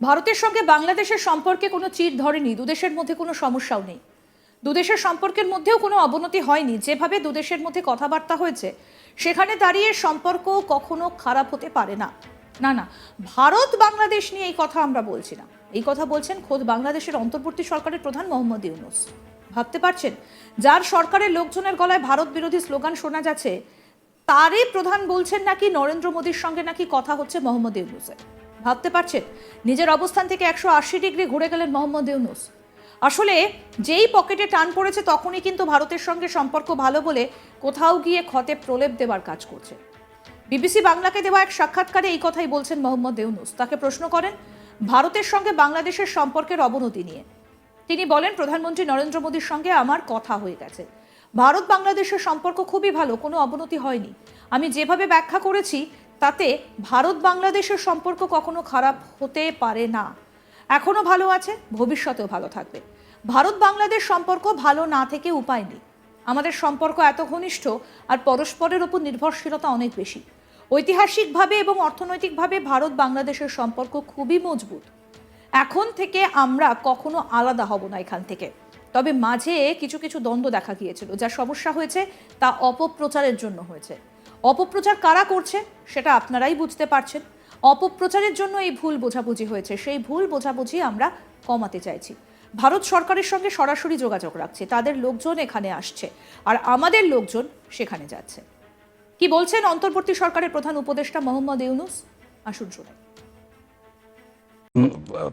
ভারতের সঙ্গে বাংলাদেশের সম্পর্কে কোনো চির ধরেনি, দুদেশের মধ্যে কোনো সমস্যাও নেই, দুদেশের সম্পর্কের মধ্যেও কোনো অবনতি হয়নি। যেভাবে দুদেশের মধ্যে কথাবার্তা হয়েছে সেখানে দাঁড়িয়ে সম্পর্ক কখনো খারাপ হতে পারে না। না না, ভারত বাংলাদেশ নিয়ে এই কথা আমরা বলছি না, এই কথা বলছেন খোদ বাংলাদেশের অন্তর্বর্তী সরকারের প্রধান মোহাম্মদ ইউনূস। ভাবতে পারছেন, যার সরকারের লোকজনের গলায় ভারত বিরোধী স্লোগান শোনা যাচ্ছে, তারই প্রধান বলছেন নাকি নরেন্দ্র মোদীর সঙ্গে নাকি কথা হচ্ছে মোহাম্মদ ইউনূসের। ভাবতে পারছেন, নিজের অবস্থান থেকে 180 ডিগ্রি ঘুরে গেলেন মোহাম্মদ ইউনূস। আসলে যেই পকেটে টান পড়েছে তখনই কিন্তু ভারতের সঙ্গে সম্পর্ক ভালো বলে কোথাও গিয়ে ক্ষতে প্রলেপ দেওয়ার কাজ করছে। বিবিসি বাংলাকে দেওয়া এক সাক্ষাৎকারে এই কথাই বলছেন মোহাম্মদ ইউনূস। তাকে প্রশ্ন করেন ভারতের সঙ্গে বাংলাদেশের সম্পর্কের অবনতি নিয়ে। তিনি বলেন, প্রধানমন্ত্রী নরেন্দ্র মোদীর সঙ্গে আমার কথা হয়ে গেছে, ভারত বাংলাদেশের সম্পর্ক খুবই ভালো, কোনো অবনতি হয়নি। আমি যেভাবে ব্যাখ্যা করেছি তাতে ভারত বাংলাদেশের সম্পর্ক কখনো খারাপ হতে পারে না, এখনো ভালো আছে, ভবিষ্যতেও ভালো থাকবে। ভারত বাংলাদেশ সম্পর্ক ভালো না থেকে উপায় নেই। আমাদের সম্পর্ক এত ঘনিষ্ঠ আর পরস্পরের উপর নির্ভরশীলতা অনেক বেশি। ঐতিহাসিকভাবে এবং অর্থনৈতিকভাবে ভারত বাংলাদেশের সম্পর্ক খুবই মজবুত। এখন থেকে আমরা কখনো আলাদা হব না এখান থেকে। তবে মাঝে কিছু কিছু দ্বন্দ্ব দেখা গিয়েছিল, যা সমস্যা হয়েছে তা অপপ্রচারের জন্য হয়েছে। অপপ্রচার কারা করছে সেটা আপনারাই বুঝতে পারছেন। অপপ্রচারের জন্য এই ভুল বোঝাবুঝি হয়েছে, সেই ভুল বোঝাবুঝি আমরা কমাতে চাইছি। ভারত সরকারের সঙ্গে সরাসরি যোগাযোগ রাখছে, তাদের লোকজন এখানে আসছে আর আমাদের লোকজন সেখানে যাচ্ছে। কি বলছেন অন্তর্বর্তী সরকারের প্রধান উপদেষ্টা মোহাম্মদ ইউনূস, আসুন শুনে।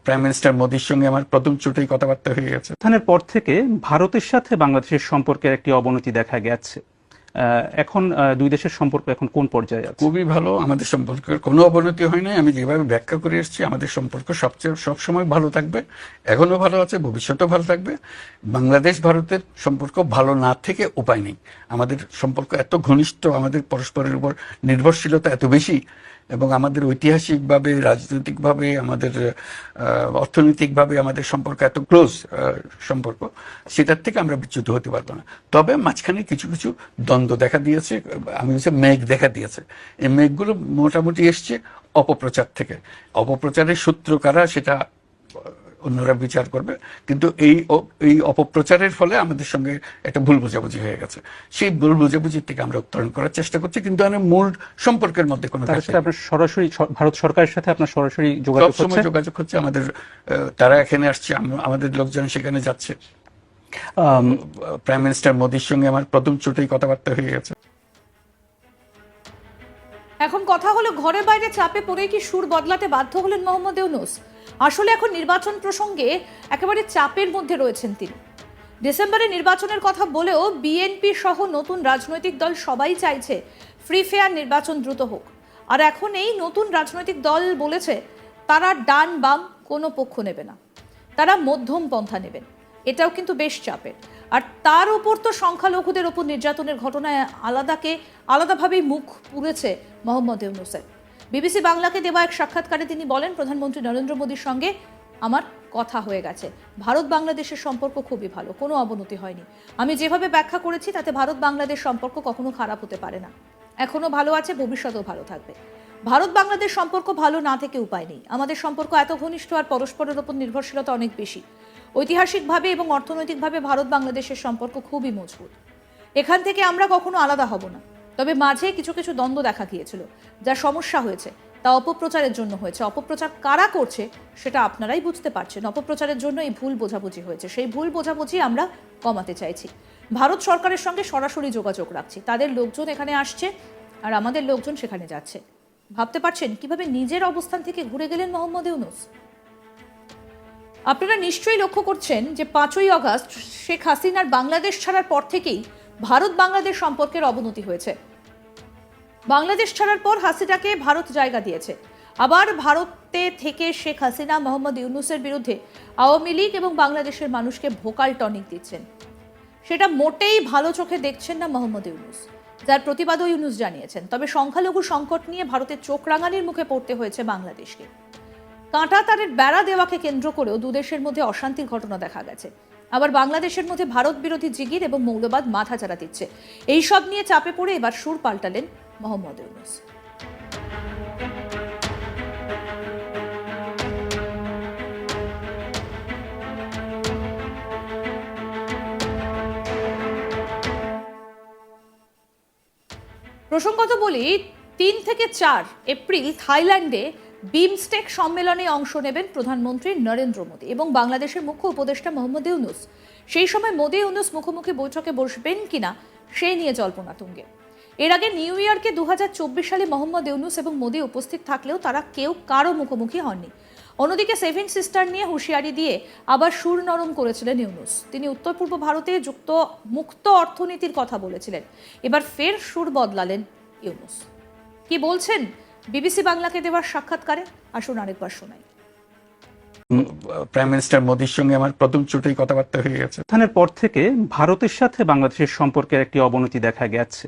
প্রাইম মিনিস্টার মোদীর সঙ্গে আমার প্রথম চোটেই কথাবার্তা হয়ে গেছে। স্থানের পর থেকে ভারতের সাথে বাংলাদেশের সম্পর্কের একটি অবনতি দেখা গেছে। এখন দুই দেশের সম্পর্ক এখন কোন পর্যায়ে আছে? খুবই ভালো, আমাদের সম্পর্কের কোনো অবনতি হয় নাই। আমি যেভাবে ব্যাখ্যা করে এসেছি, আমাদের সম্পর্ক সবসময় ভালো থাকবে, এখনো ভালো আছে, ভবিষ্যতেও ভালো থাকবে। বাংলাদেশ ভারতের সম্পর্ক ভালো না থেকে উপায় নেই। আমাদের সম্পর্ক এত ঘনিষ্ঠ, আমাদের পরস্পরের উপর নির্ভরশীলতা এত বেশি, এবং আমাদের ঐতিহাসিকভাবে, রাজনৈতিকভাবে, আমাদের অর্থনৈতিকভাবে আমাদের সম্পর্ক এত ক্লোজ সম্পর্ক, সেটার থেকে আমরা বিচ্যুত হতে পারবো না। তবে মাঝখানে কিছু কিছু দ্বন্দ্ব দেখা দিয়েছে, আমি হচ্ছে মেঘ দেখা দিয়েছে। এই মেঘগুলো মোটামুটি এসছে অপপ্রচার থেকে। অপপ্রচারের সূত্র কারা সেটা অন্যরা বিচার করবে, কিন্তু এই অপপ্রচারের ফলে আমাদের সঙ্গে একটা ভুল বোঝাবুঝি হয়ে গেছে। সেই ভুল বোঝাবুঝির থেকে আমরা উত্তরণ করার চেষ্টা করছি, কিন্তু মূল সম্পর্কের মধ্যে কোনো আপনার সরাসরি ভারত সরকারের সাথে আপনার সরাসরি যোগাযোগ হচ্ছে। আমাদের তারা এখানে আসছে, আমাদের লোকজন সেখানে যাচ্ছে। প্রাইম মিনিস্টার মোদীর সঙ্গে আমার প্রথম চোটেই কথাবার্তা হয়ে গেছে। এখন কথা হলো, ঘরে বাইরে চাপে পড়ে কি সুর বদলাতে বাধ্য হলেন মোহাম্মদ ইউনূস? আসলে এখন নির্বাচন প্রসঙ্গে একেবারে চাপের মধ্যে রয়েছেন তিনি। ডিসেম্বরে নির্বাচনের কথা বলেও বিএনপি সহ নতুন রাজনৈতিক দল সবাই চাইছে ফ্রি ফেয়ার নির্বাচন দ্রুত হোক। আর এখন এই নতুন রাজনৈতিক দল বলেছে তারা ডান বাম কোনো পক্ষ নেবে না, তারা মধ্যম পন্থা নেবেন। এটাও কিন্তু বেশ চাপের। আর তার উপর তো সংখ্যালঘুদের উপর নির্যাতনের ঘটনায় আলাদাভাবেই মুখ পুড়েছে মোহাম্মদ ইউনূসের। বিবিসি বাংলাকে দেওয়া এক সাক্ষাৎকারে তিনি বলেন, প্রধানমন্ত্রী নরেন্দ্র মোদীর সঙ্গে আমার কথা হয়ে গেছে, ভারত বাংলাদেশের সম্পর্ক খুবই ভালো, কোনো অবনতি হয়নি। আমি যেভাবে ব্যাখ্যা করেছি তাতে ভারত বাংলাদেশ সম্পর্ক কখনো খারাপ হতে পারে না, এখনো ভালো আছে, ভবিষ্যতেও ভালো থাকবে। ভারত বাংলাদেশ সম্পর্ক ভালো না থেকে উপায় নেই। আমাদের সম্পর্ক এত ঘনিষ্ঠ আর পরস্পরের উপর নির্ভরশীলতা অনেক বেশি। ঐতিহাসিকভাবে এবং অর্থনৈতিকভাবে ভারত বাংলাদেশের সম্পর্ক খুবই মজবুত। এখান থেকে আমরা কখনো আলাদা হব না। তবে মাঝে কিছু কিছু দ্বন্দ্ব দেখা গিয়েছিল, যা সমস্যা হয়েছে তা অপপ্রচারের জন্য হয়েছে। অপপ্রচার কারা করছে সেটা আপনারাই বুঝতে পারছেন। অপপ্রচারের জন্য এই ভুল বোঝাবুঝি হয়েছে, সেই ভুল বোঝাবুঝি আমরা কমাতে চাইছি। ভারত সরকারের সঙ্গে সরাসরি যোগাযোগ রাখছি, তাদের লোকজন এখানে আসছে আর আমাদের লোকজন সেখানে যাচ্ছে। ভাবতে পারছেন কিভাবে নিজের অবস্থান থেকে ঘুরে গেলেন মোহাম্মদ ইউনূস? আপনারা নিশ্চয়ই লক্ষ্য করছেন যে 5ই আগস্ট শেখ হাসিনার বাংলাদেশ ছাড়ার পর থেকেই ভারত বাংলাদেশ সম্পর্কের অবনতি হয়েছে। বাংলাদেশ ছাড়ার পর হাসিনাকে ভারত জায়গা দিয়েছে। আবার ভারতে থেকে শেখ হাসিনা মোহাম্মদ ইউনূসের বিরুদ্ধে আওয়ামী লীগ এবং বাংলাদেশের মানুষকে ভোকাল টনিক দিচ্ছেন। সেটা মোটেই ভালো চোখে দেখছেন না মোহাম্মদ ইউনূস, যার প্রতিবাদও ইউনূস জানিয়েছেন। তবে সংখ্যালঘু সংকট নিয়ে ভারতের চোখ রাঙানির মুখে পড়তে হয়েছে বাংলাদেশকে। কাঁটা তারের বেড়া দেওয়াকে কেন্দ্র করেও দুদেশের মধ্যে অশান্তির ঘটনা দেখা গেছে। আবার বাংলাদেশের মধ্যে ভারত বিরোধী জিগির এবং মৌলবাদ মাথাচাড়া দিচ্ছে। এইসব নিয়ে চাপে পড়ে এবার সুর পাল্টালেন মোহাম্মদ ইউনূস। প্রসঙ্গত বলি 3 থেকে 4 এপ্রিল থাইল্যান্ডে বিমস্টেক সম্মেলনে অংশ নেবেন প্রধানমন্ত্রী নরেন্দ্র মোদী এবং বাংলাদেশের মুখ্য উপদেষ্টা মোহাম্মদ ইউনূস। সেই সময় মোদী ইউনূস মুখোমুখি বৈঠকে বসবেন কিনা সেই নিয়ে জল্পনা তুঙ্গে। এর আগে নিউ ইয়র্কে 2024 সালে মোহাম্মদ ইউনূস এবং মোদী উপস্থিত থাকলেও তারা কেউ কারো মুখোমুখি হননি। অন্যদিকে সেভেন সিস্টার নিয়ে হুঁশিয়ারি দিয়ে আবার সুর নরম করেছিলেন ইউনূস। তিনি উত্তর পূর্ব ভারতে যুক্ত মুক্ত অর্থনীতির কথা বলেছিলেন। এবার ফের সুর বদলালেন ইউনূস। কি বলছেন বিবিসি বাংলাকে দেওয়া সাক্ষাৎকারে, আসুন আরেকবার শোনাই। প্রাইম মিনিস্টার মোদির সঙ্গে আমার প্রথম চোটেই কথাবার্তা হয়ে গেছে। স্থানের পর থেকে ভারতের সাথে বাংলাদেশের সম্পর্কের একটি অবনতি দেখা গেছে।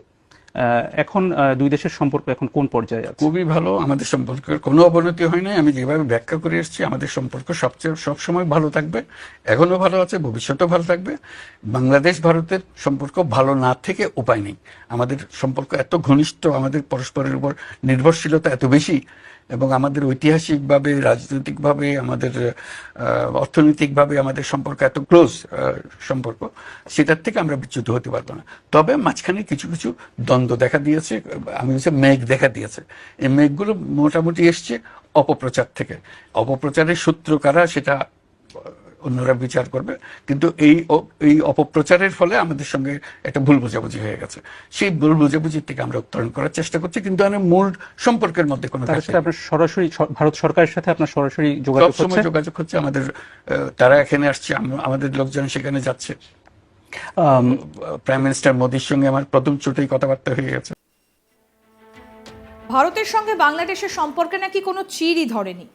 এখন দুই দেশের সম্পর্ক এখন কোন পর্যায়ে আছে? খুবই ভালো, আমাদের সম্পর্কের কোনো অবনতি হয় নাই। আমি যেভাবে ব্যাখ্যা করে এসেছি, আমাদের সম্পর্ক সবসময় ভালো থাকবে, এখনো ভালো আছে, ভবিষ্যতেও ভালো থাকবে। বাংলাদেশ ভারতের সম্পর্ক ভালো না থেকে উপায় নেই। আমাদের সম্পর্ক এত ঘনিষ্ঠ, আমাদের পরস্পরের উপর নির্ভরশীলতা এত বেশি, এবং আমাদের ঐতিহাসিকভাবে, রাজনৈতিকভাবে, আমাদের অর্থনৈতিকভাবে আমাদের সম্পর্ক এত ক্লোজ সম্পর্ক, সেটার থেকে আমরা বিচ্যুত হতে পারবো না। তবে মাঝখানে কিছু কিছু দ্বন্দ্ব দেখা দিয়েছে, আমি হচ্ছে মেঘ দেখা দিয়েছে। এই মেঘগুলো মোটামুটি এসছে অপপ্রচার থেকে। অপপ্রচারের সূত্র কারা সেটা অন্যরা বিচার করবে, কিন্তু এই অপপ্রচারের ফলে আমাদের সঙ্গে একটা ভুল বোঝাবুঝি হয়ে গেছে। সেই ভুল বোঝাবুঝির থেকে আমরা উত্তরণ করার চেষ্টা করছি, কিন্তু মূল সম্পর্কের মধ্যে কোনো আপনার সরাসরি ভারত সরকারের সাথে আপনার সরাসরি যোগাযোগ হচ্ছে? যোগাযোগ হচ্ছে আমাদের। তারা এখানে আসছে, আমাদের লোকজন সেখানে যাচ্ছে। প্রাইম মিনিস্টার মোদির সঙ্গে আমার প্রথম চোটেই কথাবার্তা হয়ে গেছে। ভারতের সঙ্গে বাংলাদেশের সম্পর্কে নাকি কোনো চিরই ধরেনি।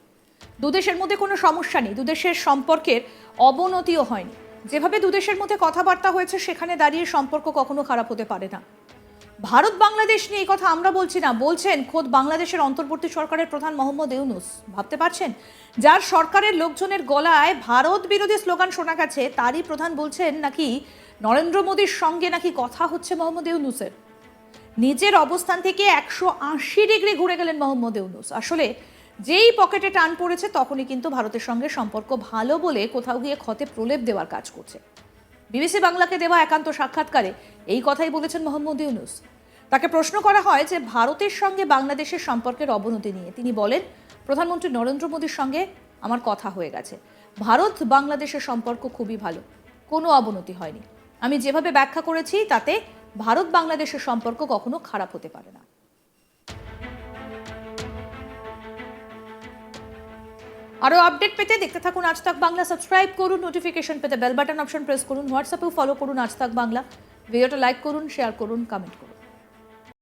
দুদেশের মধ্যে কোনো সমস্যা নেই, দুদেশের সম্পর্কের অবনতিও হয়নি। যেভাবে দুদেশের মধ্যে কথাবার্তা হয়েছে সেখানে দাঁড়িয়ে সম্পর্ক কখনো খারাপ হতে পারে না। ভারত বাংলাদেশ নিয়ে এই কথা আমরা বলছি না, বলছেন খোদ বাংলাদেশের অন্তর্বর্তী সরকারের প্রধান মোহাম্মদ ইউনূস। ভাবতে পারছেন, যার সরকারের লোকজনের গলায় ভারত বিরোধী স্লোগান শোনা গেছে, তারই প্রধান বলছেন নাকি নরেন্দ্র মোদীর সঙ্গে নাকি কথা হচ্ছে মোহাম্মদ ইউনূসের। নিজের অবস্থান থেকে 180 ডিগ্রি ঘুরে গেলেন মোহাম্মদ ইউনূস। আসলে যেই পকেটে টান পড়েছে তখনই কিন্তু ভারতের সঙ্গে সম্পর্ক ভালো বলে কোথাও গিয়ে ক্ষতে প্রলেপ দেওয়ার কাজ করছে। বিবিসি বাংলাকে দেওয়া একান্ত সাক্ষাৎকারে এই কথাই বলেছেন মোহাম্মদ ইউনূস। তাকে প্রশ্ন করা হয় যে ভারতের সঙ্গে বাংলাদেশের সম্পর্কের অবনতি নিয়ে। তিনি বলেন, প্রধানমন্ত্রী নরেন্দ্র মোদীর সঙ্গে আমার কথা হয়ে গেছে, ভারত বাংলাদেশের সম্পর্ক খুবই ভালো, কোনো অবনতি হয়নি। আমি যেভাবে ব্যাখ্যা করেছি তাতে ভারত বাংলাদেশের সম্পর্ক কখনো খারাপ হতে পারে না। আরো আপডেট পেতে দেখতে থাকুন আজ তাক বাংলা। সাবস্ক্রাইব করুন, নোটিফিকেশন পেতে বেল বাটন অপশন প্রেস করুন, হোয়াটসঅ্যাপেও ফলো করুন আজ তাক বাংলা। ভিডিওটা লাইক করুন, শেয়ার করুন, কমেন্ট করুন।